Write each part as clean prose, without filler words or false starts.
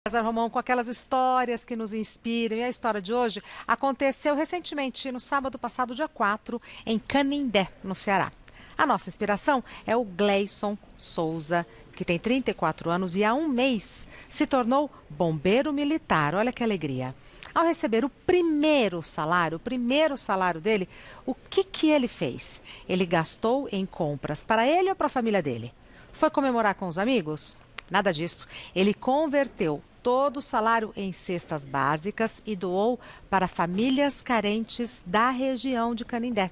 César Romão com aquelas histórias que nos inspiram. E a história de hoje aconteceu recentemente, no sábado passado, dia 4, em Canindé, no Ceará. A nossa inspiração é o Gleison Souza, que tem 34 anos e há um mês se tornou bombeiro militar. Olha que alegria. Ao receber o primeiro salário dele, o que ele fez? Ele gastou em compras para ele ou para a família dele? Foi comemorar com os amigos? Nada disso. Ele converteu todo o salário em cestas básicas e doou para famílias carentes da região de Canindé.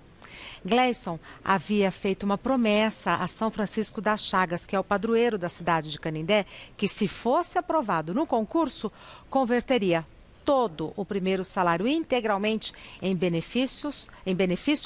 Gleison havia feito uma promessa a São Francisco das Chagas, que é o padroeiro da cidade de Canindé, que se fosse aprovado no concurso, converteria todo o primeiro salário integralmente em benefício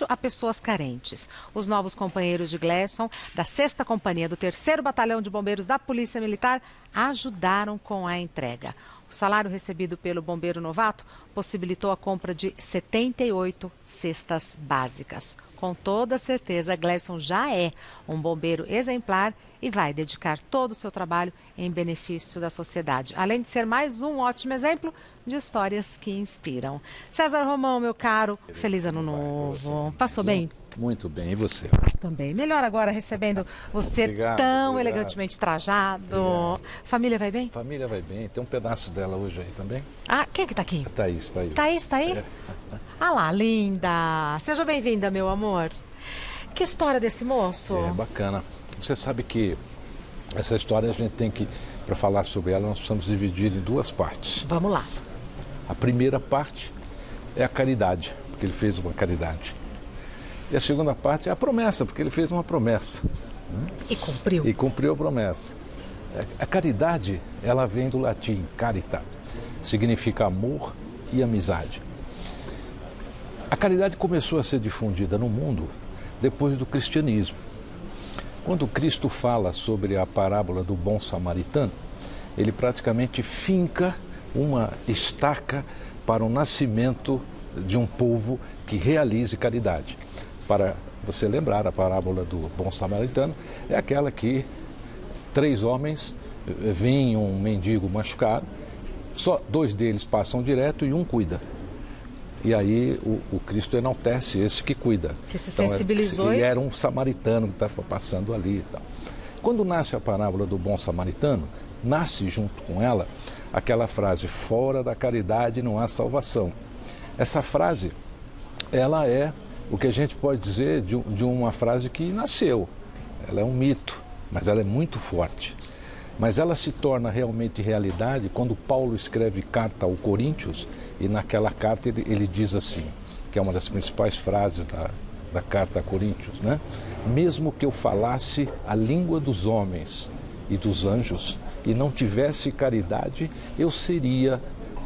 a pessoas carentes. Os novos companheiros de Gleison, da 6ª Companhia do 3º Batalhão de Bombeiros da Polícia Militar, ajudaram com a entrega. O salário recebido pelo bombeiro novato possibilitou a compra de 78 cestas básicas. Com toda certeza, Gleison já é um bombeiro exemplar e vai dedicar todo o seu trabalho em benefício da sociedade, além de ser mais um ótimo exemplo de histórias que inspiram. César Romão, meu caro, feliz ano novo. Passou bem? Muito bem, e você? Também. Melhor agora recebendo você tão elegantemente trajado. Obrigado. Família vai bem? Família vai bem. Tem um pedaço dela hoje aí também. Ah, quem é que tá aqui? Thaís, tá aí. Thaís, tá aí? Ah lá, linda. Seja bem-vinda, meu amor. Que história desse moço? É bacana. Você sabe que essa história a gente tem que, para falar sobre ela, nós precisamos dividir em duas partes. Vamos lá. A primeira parte é a caridade, porque ele fez uma caridade. E a segunda parte é a promessa, porque ele fez uma promessa. E cumpriu. E cumpriu a promessa. A caridade, ela vem do latim carita, significa amor e amizade. A caridade começou a ser difundida no mundo depois do cristianismo. Quando Cristo fala sobre a parábola do bom samaritano, ele praticamente finca uma estaca para o nascimento de um povo que realize caridade. Para você lembrar, a parábola do bom samaritano é aquela que 3 homens veem um mendigo machucado, só 2 deles passam direto e um cuida. E aí o Cristo enaltece esse que cuida. Que se sensibilizou. E era um samaritano que estava passando ali e tal. Quando nasce a parábola do bom samaritano, nasce junto com ela aquela frase, fora da caridade não há salvação. Essa frase, ela é o que a gente pode dizer de uma frase que nasceu. Ela é um mito, mas ela é muito forte. Mas ela se torna realmente realidade quando Paulo escreve carta ao Coríntios e naquela carta ele diz assim, que é uma das principais frases da carta a Coríntios, né? Mesmo que eu falasse a língua dos homens e dos anjos e não tivesse caridade, eu seria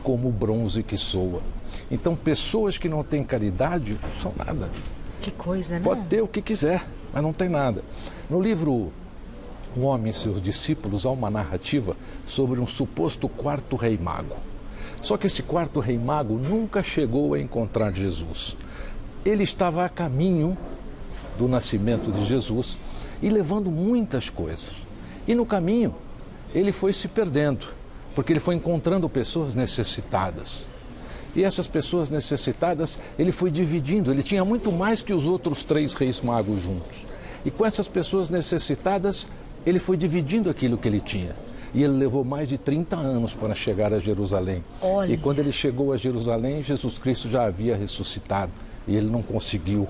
como o bronze que soa. Então, pessoas que não têm caridade não são nada. Que coisa, né? Pode ter o que quiser, mas não tem nada. No livro Um Homem e Seus Discípulos, há uma narrativa sobre um suposto 4º rei mago. Só que esse 4º rei mago nunca chegou a encontrar Jesus. Ele estava a caminho do nascimento de Jesus e levando muitas coisas. E no caminho, ele foi se perdendo, porque ele foi encontrando pessoas necessitadas. E essas pessoas necessitadas, ele foi dividindo, ele tinha muito mais que os outros 3 reis magos juntos. E com essas pessoas necessitadas, ele foi dividindo aquilo que ele tinha. E ele levou mais de 30 anos para chegar a Jerusalém. Olha. E quando ele chegou a Jerusalém, Jesus Cristo já havia ressuscitado. E ele não conseguiu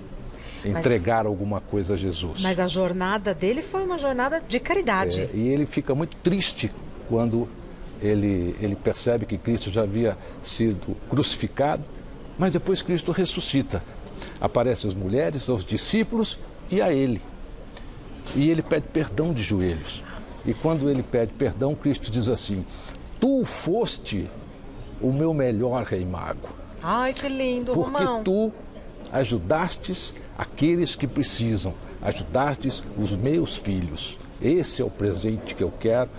entregar alguma coisa a Jesus. Mas a jornada dele foi uma jornada de caridade. E ele fica muito triste quando ele percebe que Cristo já havia sido crucificado, mas depois Cristo ressuscita. Aparecem as mulheres, aos discípulos e a ele. E ele pede perdão de joelhos. E quando ele pede perdão, Cristo diz assim, tu foste o meu melhor rei mago. Ai, que lindo, porque Romão. tu ajudastes aqueles que precisam, ajudastes os meus filhos. Esse é o presente que eu quero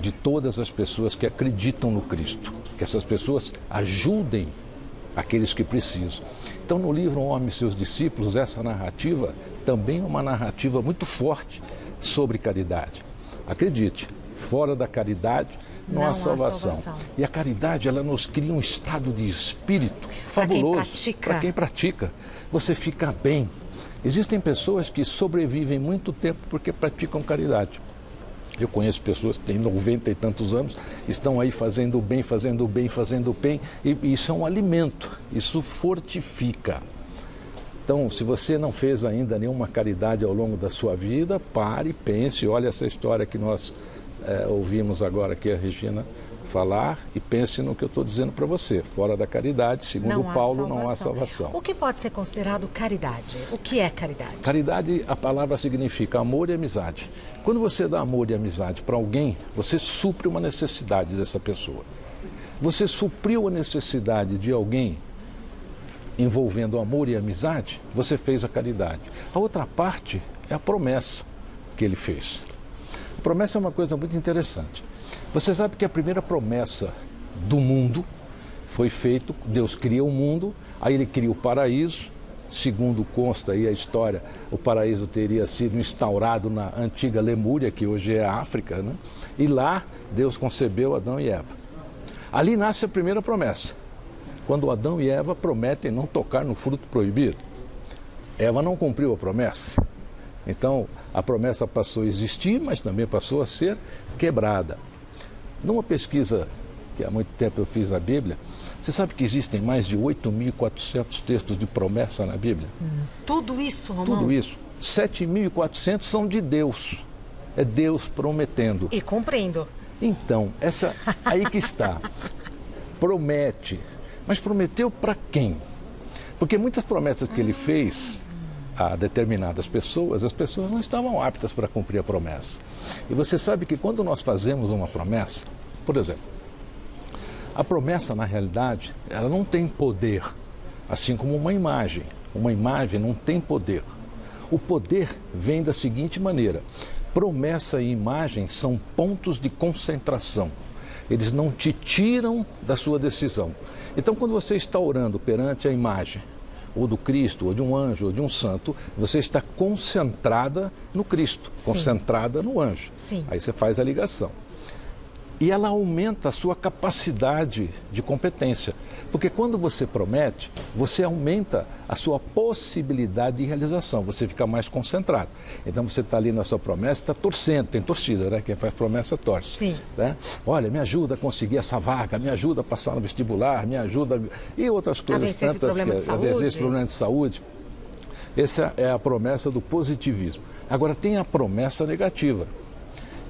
de todas as pessoas que acreditam no Cristo, que essas pessoas ajudem aqueles que precisam. Então, no livro Um Homem e Seus Discípulos, essa narrativa também é uma narrativa muito forte sobre caridade. Acredite, Fora da caridade não há salvação. E a caridade, ela nos cria um estado de espírito fabuloso. Para quem pratica, você fica bem. Existem pessoas que sobrevivem muito tempo porque praticam caridade. Eu conheço pessoas que têm 90 e tantos anos, estão aí fazendo bem, e isso é um alimento, isso fortifica. Então, se você não fez ainda nenhuma caridade ao longo da sua vida, pare, pense, olha essa história que nós ouvimos agora aqui a Regina falar e pense no que eu estou dizendo para você. Fora da caridade, segundo Paulo, não há salvação. O que pode ser considerado caridade? O que é caridade? Caridade, a palavra significa amor e amizade. Quando você dá amor e amizade para alguém, você supre uma necessidade dessa pessoa. Você supriu a necessidade de alguém envolvendo amor e amizade, você fez a caridade. A outra parte é a promessa que ele fez. A promessa é uma coisa muito interessante. Você sabe que a primeira promessa do mundo foi feita, Deus cria o mundo, aí ele cria o paraíso, segundo consta aí a história, o paraíso teria sido instaurado na antiga Lemúria, que hoje é a África, né? E lá Deus concebeu Adão e Eva. Ali nasce a primeira promessa. Quando Adão e Eva prometem não tocar no fruto proibido. Eva não cumpriu a promessa. Então, a promessa passou a existir, mas também passou a ser quebrada. Numa pesquisa que há muito tempo eu fiz na Bíblia, você sabe que existem mais de 8.400 textos de promessa na Bíblia? Tudo isso, Romão? Tudo isso. 7.400 são de Deus. É Deus prometendo. E cumprindo. Então, aí que está. Promete. Mas prometeu para quem? Porque muitas promessas que ele fez a determinadas pessoas, as pessoas não estavam aptas para cumprir a promessa. E você sabe que quando nós fazemos uma promessa, por exemplo, a promessa, na realidade, ela não tem poder, assim como uma imagem. Uma imagem não tem poder. O poder vem da seguinte maneira: promessa e imagem são pontos de concentração. Eles não te tiram da sua decisão. Então, quando você está orando perante a imagem, ou do Cristo, ou de um anjo, ou de um santo, você está concentrada no Cristo, concentrada no anjo. Sim. Aí você faz a ligação. E ela aumenta a sua capacidade de competência. Porque quando você promete, você aumenta a sua possibilidade de realização, você fica mais concentrado. Então você está ali na sua promessa, está torcendo, tem torcida, né? Quem faz promessa torce. Sim. Né? Olha, me ajuda a conseguir essa vaga, me ajuda a passar no vestibular, me ajuda... E outras coisas tantas que esse problema de saúde. Essa é a promessa do positivismo. Agora tem a promessa negativa,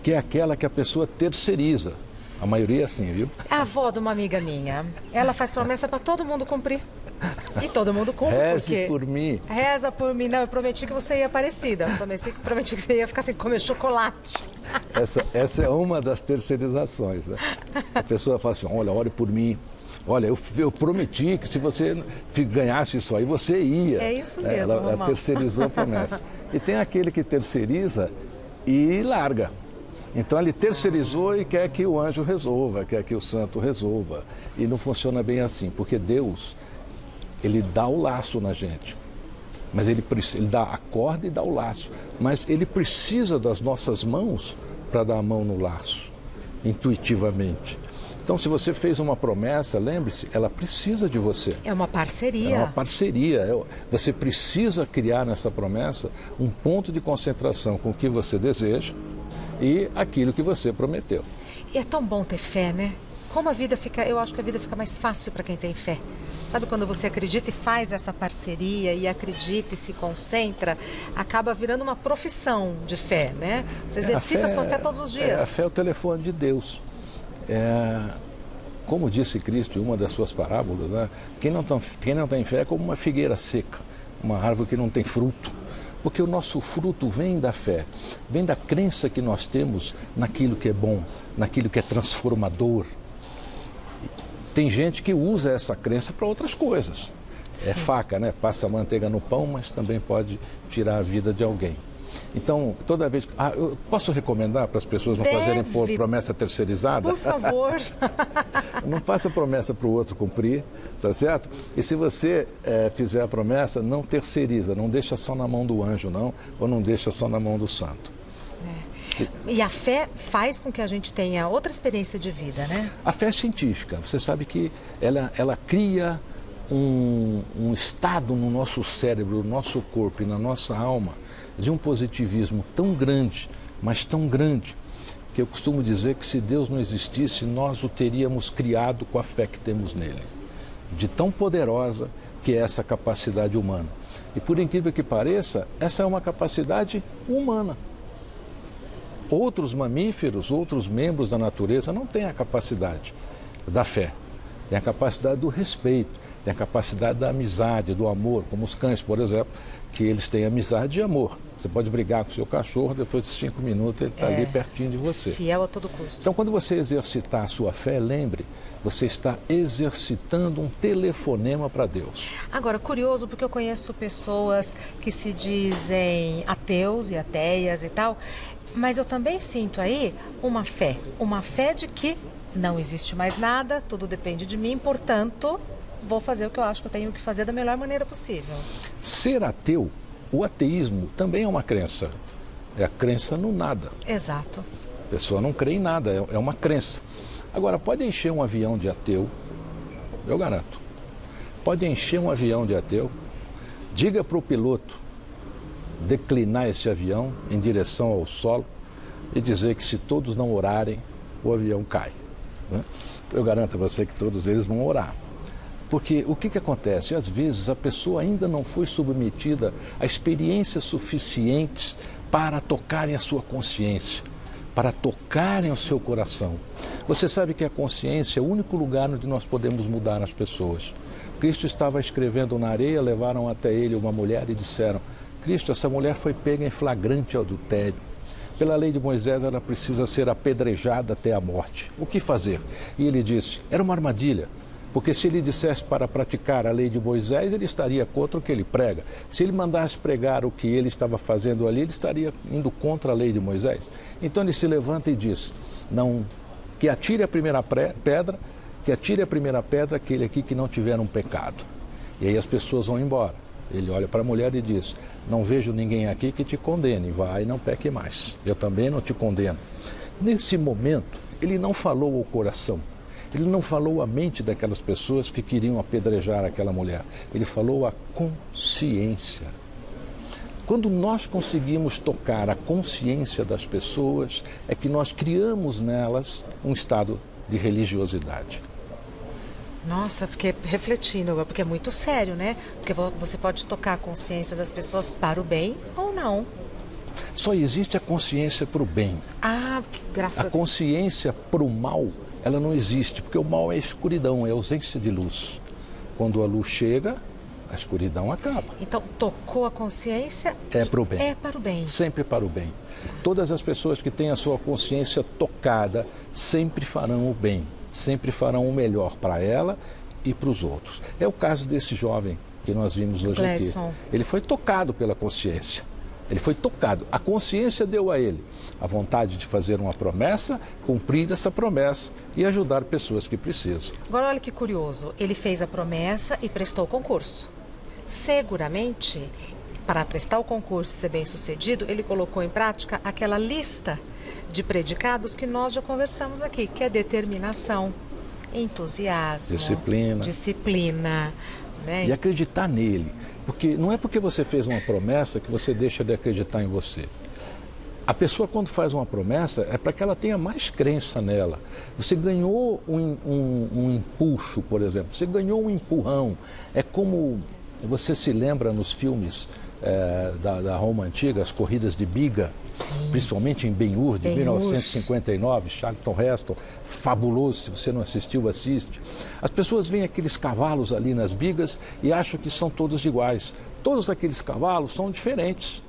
que é aquela que a pessoa terceiriza. A maioria é assim, viu? A avó de uma amiga minha, ela faz promessa para todo mundo cumprir. E todo mundo cumpre. Reze por mim. Reza por mim. Não, eu prometi que você ia parecida. Prometi que você ia ficar sem comer chocolate. Essa é uma das terceirizações, né? A pessoa fala assim, olha, ore por mim. Olha, eu prometi que se você ganhasse isso aí, você ia. É isso mesmo, ela terceirizou a promessa. E tem aquele que terceiriza e larga. Então ele terceirizou e quer que o anjo resolva, quer que o santo resolva. E não funciona bem assim, porque Deus, ele dá o laço na gente. Mas ele dá a corda e dá o laço. Mas ele precisa das nossas mãos para dar a mão no laço, intuitivamente. Então, se você fez uma promessa, lembre-se, ela precisa de você. É uma parceria. É uma parceria. Você precisa criar nessa promessa um ponto de concentração com o que você deseja e aquilo que você prometeu. E é tão bom ter fé, né? Como a vida fica, eu acho que a vida fica mais fácil para quem tem fé. Sabe quando você acredita e faz essa parceria e acredita e se concentra, acaba virando uma profissão de fé, né? Você exercita a sua fé todos os dias. A fé é o telefone de Deus. Como disse Cristo em uma das suas parábolas, né? Quem não tem fé é como uma figueira seca, uma árvore que não tem fruto. Porque o nosso fruto vem da fé, vem da crença que nós temos naquilo que é bom, naquilo que é transformador. Tem gente que usa essa crença para outras coisas. É faca, né? Passa manteiga no pão, mas também pode tirar a vida de alguém. Então, toda vez... eu posso recomendar para as pessoas não fazerem promessa terceirizada? Por favor. Não faça promessa para o outro cumprir, tá certo? E se você fizer a promessa, não terceiriza, não deixa só na mão do anjo, não, ou não deixa só na mão do santo. E a fé faz com que a gente tenha outra experiência de vida, né? A fé é científica. Você sabe que ela cria um estado no nosso cérebro, no nosso corpo e na nossa alma de um positivismo tão grande, mas tão grande, que eu costumo dizer que se Deus não existisse, nós o teríamos criado com a fé que temos nele. De tão poderosa que é essa capacidade humana. E por incrível que pareça, essa é uma capacidade humana. Outros mamíferos, outros membros da natureza não têm a capacidade da fé. Tem a capacidade do respeito, tem a capacidade da amizade, do amor, como os cães, por exemplo, que eles têm amizade e amor. Você pode brigar com o seu cachorro, depois de 5 minutos ele está ali pertinho de você. Fiel a todo custo. Então, quando você exercitar a sua fé, lembre, você está exercitando um telefonema para Deus. Agora, curioso, porque eu conheço pessoas que se dizem ateus e ateias e tal, mas eu também sinto aí uma fé de que não existe mais nada, tudo depende de mim, portanto, vou fazer o que eu acho que eu tenho que fazer da melhor maneira possível. Ser ateu, o ateísmo também é uma crença. É a crença no nada. Exato. A pessoa não crê em nada, é uma crença. Agora, pode encher um avião de ateu, eu garanto. Pode encher um avião de ateu, diga para o piloto declinar esse avião em direção ao solo e dizer que se todos não orarem, o avião cai. Né? Eu garanto a você que todos eles vão orar. Porque o que acontece? Às vezes a pessoa ainda não foi submetida a experiências suficientes para tocarem a sua consciência, para tocarem o seu coração. Você sabe que a consciência é o único lugar onde nós podemos mudar as pessoas. Cristo estava escrevendo na areia, levaram até ele uma mulher e disseram: Cristo, essa mulher foi pega em flagrante adultério. Pela lei de Moisés, ela precisa ser apedrejada até a morte. O que fazer? E ele disse: era uma armadilha. Porque se ele dissesse para praticar a lei de Moisés, ele estaria contra o que ele prega. Se ele mandasse pregar o que ele estava fazendo ali, ele estaria indo contra a lei de Moisés. Então ele se levanta e diz: não, que atire a primeira pedra, que atire a primeira pedra aquele aqui que não tiver um pecado. E aí as pessoas vão embora. Ele olha para a mulher e diz: não vejo ninguém aqui que te condene, vai e não peque mais. Eu também não te condeno. Nesse momento, ele não falou ao coração. Ele não falou à mente daquelas pessoas que queriam apedrejar aquela mulher. Ele falou à consciência. Quando nós conseguimos tocar a consciência das pessoas, é que nós criamos nelas um estado de religiosidade. Nossa, fiquei refletindo agora, porque é muito sério, né? Porque você pode tocar a consciência das pessoas para o bem ou não. Só existe a consciência para o bem. Ah, que graça. A consciência para o mal, ela não existe, porque o mal é escuridão, é ausência de luz. Quando a luz chega, a escuridão acaba. Então, tocou a consciência... É para o bem. É para o bem. Sempre para o bem. Todas as pessoas que têm a sua consciência tocada sempre farão o bem, sempre farão o melhor para ela e para os outros. É o caso desse jovem que nós vimos hoje aqui. Ele foi tocado pela consciência. Ele foi tocado. A consciência deu a ele a vontade de fazer uma promessa, cumprir essa promessa e ajudar pessoas que precisam. Agora, olha que curioso. Ele fez a promessa e prestou o concurso. Seguramente, para prestar o concurso e ser bem sucedido, ele colocou em prática aquela lista de predicados que nós já conversamos aqui, que é determinação, entusiasmo, disciplina, né? E acreditar nele. Porque não é porque você fez uma promessa que você deixa de acreditar em você. A pessoa, quando faz uma promessa, é para que ela tenha mais crença nela. Você ganhou um impulso, por exemplo, você ganhou um empurrão. É como você se lembra nos filmes da Roma Antiga, as corridas de biga, sim, principalmente em Ben-Hur, de 1959, Charlton Heston, fabuloso, se você não assistiu, assiste. As pessoas veem aqueles cavalos ali nas bigas e acham que são todos iguais. Todos aqueles cavalos são diferentes.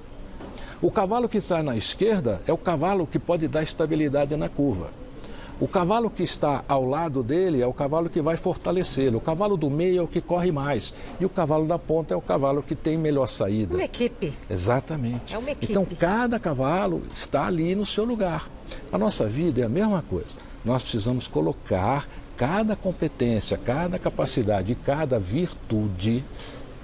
O cavalo que está na esquerda é o cavalo que pode dar estabilidade na curva. O cavalo que está ao lado dele é o cavalo que vai fortalecê-lo. O cavalo do meio é o que corre mais. E o cavalo da ponta é o cavalo que tem melhor saída. Uma equipe. Exatamente. É uma equipe. Então, cada cavalo está ali no seu lugar. A nossa vida é a mesma coisa. Nós precisamos colocar cada competência, cada capacidade e cada virtude.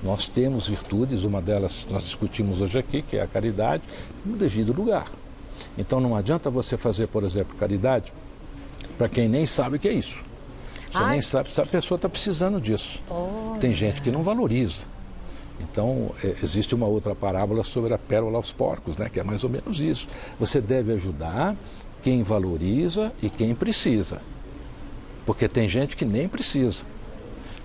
Nós temos virtudes, uma delas nós discutimos hoje aqui, que é a caridade, no devido lugar. Então não adianta você fazer, por exemplo, caridade para quem nem sabe o que é isso. Você nem sabe se a pessoa está precisando disso. Tem gente que não valoriza. Então, existe uma outra parábola sobre a pérola aos porcos, né? Que é mais ou menos isso. Você deve ajudar quem valoriza e quem precisa. Porque tem gente que nem precisa.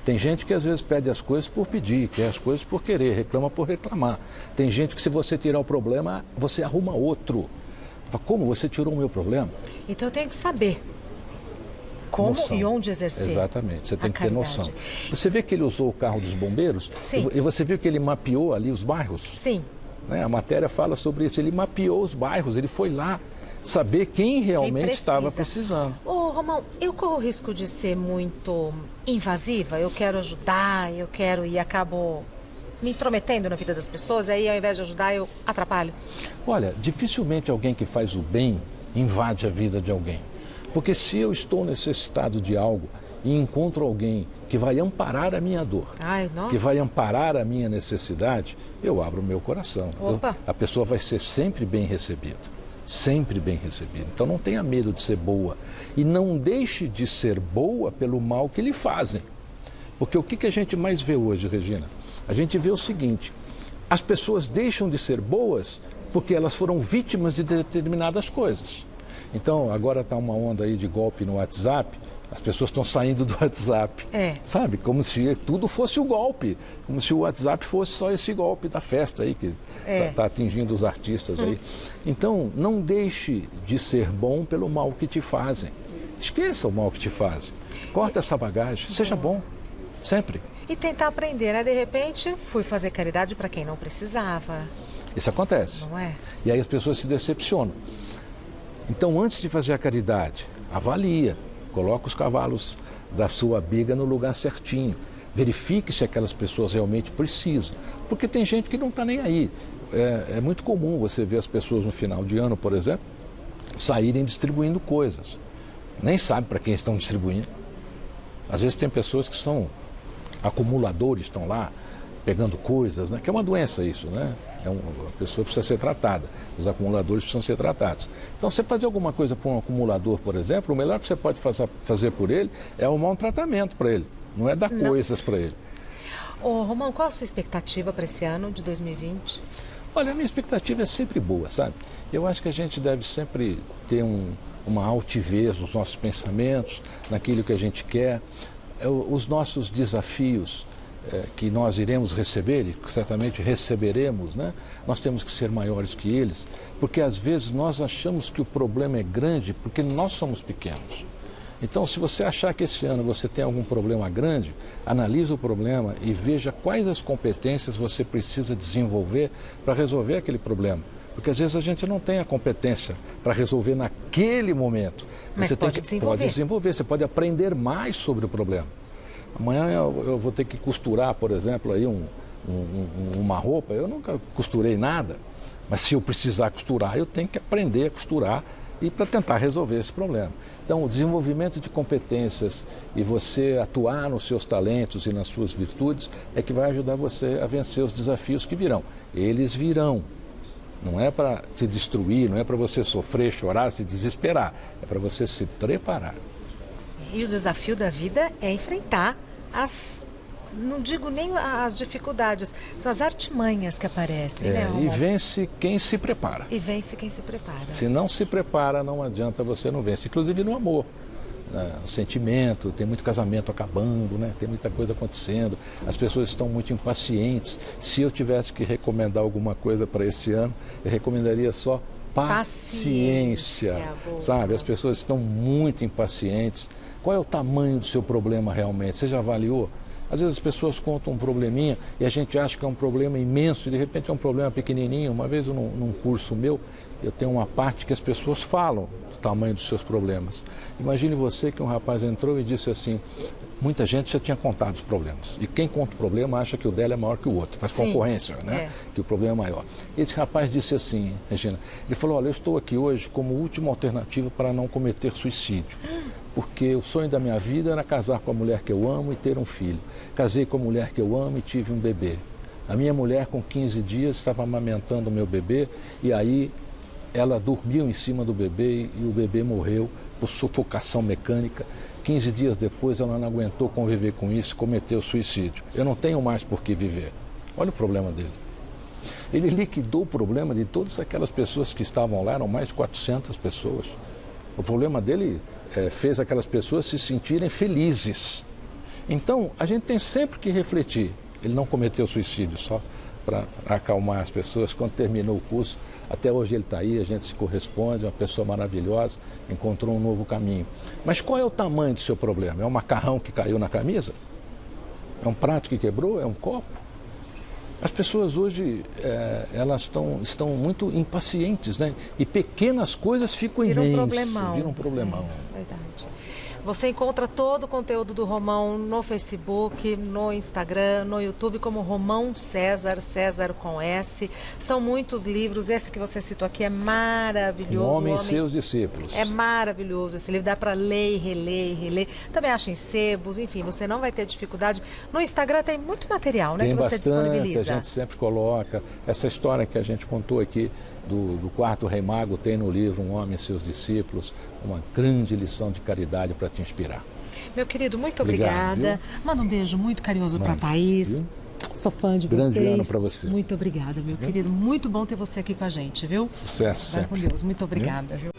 Tem gente que às vezes pede as coisas por pedir, quer as coisas por querer, reclama por reclamar. Tem gente que se você tirar o problema, você arruma outro. Fala, como você tirou o meu problema? Então eu tenho que saber como Noção. E onde exercer. Exatamente, você tem que ter caridade. noção. Você vê que ele usou o carro dos bombeiros? Sim. E você viu que ele mapeou ali os bairros? Sim. Né? A matéria fala sobre isso, ele mapeou os bairros, ele foi lá saber quem realmente estava precisando. Ô, Romão, eu corro o risco de ser muito invasiva? Eu quero ajudar, eu quero e acabo me intrometendo na vida das pessoas, aí ao invés de ajudar eu atrapalho? Olha, dificilmente alguém que faz o bem invade a vida de alguém. Porque se eu estou necessitado de algo e encontro alguém que vai amparar a minha dor, que vai amparar a minha necessidade, eu abro o meu coração. A pessoa vai ser sempre bem recebida. Sempre bem recebida. Então não tenha medo de ser boa. E não deixe de ser boa pelo mal que lhe fazem. Porque o que a gente mais vê hoje, Regina? A gente vê o seguinte: as pessoas deixam de ser boas porque elas foram vítimas de determinadas coisas. Então, agora está uma onda aí de golpe no WhatsApp, as pessoas estão saindo do WhatsApp, sabe? Como se tudo fosse o golpe, como se o WhatsApp fosse só esse golpe da festa aí, que está atingindo os artistas aí. Então, não deixe de ser bom pelo mal que te fazem. Esqueça o mal que te fazem. Corta essa bagagem, seja bom, sempre. E tentar aprender, né? De repente, fui fazer caridade para quem não precisava. Isso acontece. Não é? E aí as pessoas se decepcionam. Então, antes de fazer a caridade, avalia, coloca os cavalos da sua biga no lugar certinho. Verifique se aquelas pessoas realmente precisam. Porque tem gente que não está nem aí. É muito comum você ver as pessoas no final de ano, por exemplo, saírem distribuindo coisas. Nem sabe para quem estão distribuindo. Às vezes tem pessoas que são acumuladores, estão lá pegando coisas, né? Que é uma doença isso, né? A pessoa precisa ser tratada, os acumuladores precisam ser tratados. Então, você fazer alguma coisa para um acumulador, por exemplo, o melhor que você pode fazer por ele é arrumar um tratamento para ele, não é dar coisas para ele. Ô, Romão, qual a sua expectativa para esse ano de 2020? Olha, a minha expectativa é sempre boa, sabe? Eu acho que a gente deve sempre ter uma altivez nos nossos pensamentos, naquilo que a gente quer. Os nossos desafios que nós iremos receber, e certamente receberemos, né? Nós temos que ser maiores que eles, porque às vezes nós achamos que o problema é grande porque nós somos pequenos. Então, se você achar que esse ano você tem algum problema grande, analise o problema e veja quais as competências você precisa desenvolver para resolver aquele problema. Porque às vezes a gente não tem a competência para resolver naquele momento. Mas você pode desenvolver, você pode aprender mais sobre o problema. Amanhã eu vou ter que costurar, por exemplo, aí uma roupa. Eu nunca costurei nada, mas se eu precisar costurar, eu tenho que aprender a costurar e para tentar resolver esse problema. Então, o desenvolvimento de competências e você atuar nos seus talentos e nas suas virtudes é que vai ajudar você a vencer os desafios que virão. Eles virão. Não é para te destruir, não é para você sofrer, chorar, se desesperar. É para você se preparar. E o desafio da vida é enfrentar não digo nem as dificuldades, são as artimanhas que aparecem, né, Romão? E vence quem se prepara. E vence quem se prepara. Se não se prepara, não adianta, você não vence. Inclusive no amor, no sentimento, tem muito casamento acabando, né? Tem muita coisa acontecendo, as pessoas estão muito impacientes. Se eu tivesse que recomendar alguma coisa para esse ano, eu recomendaria só paciência, sabe? As pessoas estão muito impacientes. Qual é o tamanho do seu problema realmente? Você já avaliou? Às vezes as pessoas contam um probleminha e a gente acha que é um problema imenso e de repente é um problema pequenininho. Uma vez num curso meu, eu tenho uma parte que as pessoas falam do tamanho dos seus problemas. Imagine você que um rapaz entrou e disse assim, muita gente já tinha contado os problemas. E quem conta o problema acha que o dela é maior que o outro, faz concorrência, né? Que o problema é maior. Esse rapaz disse assim, Regina, ele falou, olha, eu estou aqui hoje como última alternativa para não cometer suicídio. Porque o sonho da minha vida era casar com a mulher que eu amo e ter um filho. Casei com a mulher que eu amo e tive um bebê. A minha mulher, com 15 dias, estava amamentando o meu bebê e aí ela dormiu em cima do bebê e o bebê morreu por sufocação mecânica. 15 dias depois ela não aguentou conviver com isso e cometeu suicídio. Eu não tenho mais por que viver. Olha o problema dele. Ele liquidou o problema de todas aquelas pessoas que estavam lá, eram mais de 400 pessoas. O problema dele fez aquelas pessoas se sentirem felizes. Então, a gente tem sempre que refletir. Ele não cometeu suicídio, só para acalmar as pessoas. Quando terminou o curso, até hoje ele está aí, a gente se corresponde, uma pessoa maravilhosa, encontrou um novo caminho. Mas qual é o tamanho do seu problema? É um macarrão que caiu na camisa? É um prato que quebrou? É um copo? As pessoas hoje, elas estão muito impacientes, né? E pequenas coisas ficam imensas, viram um problemão. Verdade. Você encontra todo o conteúdo do Romão no Facebook, no Instagram, no YouTube, como Romão César, César com S. São muitos livros, esse que você citou aqui é maravilhoso. O Homem e Seus Discípulos. É maravilhoso esse livro, dá para ler e reler e reler. Também acha em sebos, enfim, você não vai ter dificuldade. No Instagram tem muito material, né, tem que você bastante, disponibiliza. a gente sempre coloca. Essa história que a gente contou aqui do quarto rei mago tem no livro Um Homem e Seus Discípulos, uma grande lição de caridade para te inspirar. Meu querido, muito Obrigado, obrigada. Manda um beijo muito carinhoso para a Thaís. Viu? Sou fã de Grande vocês. ano para você. Muito obrigada, meu querido. Muito bom ter você aqui com a gente, viu? Sucesso Vai sempre. com Deus. Muito obrigada, viu?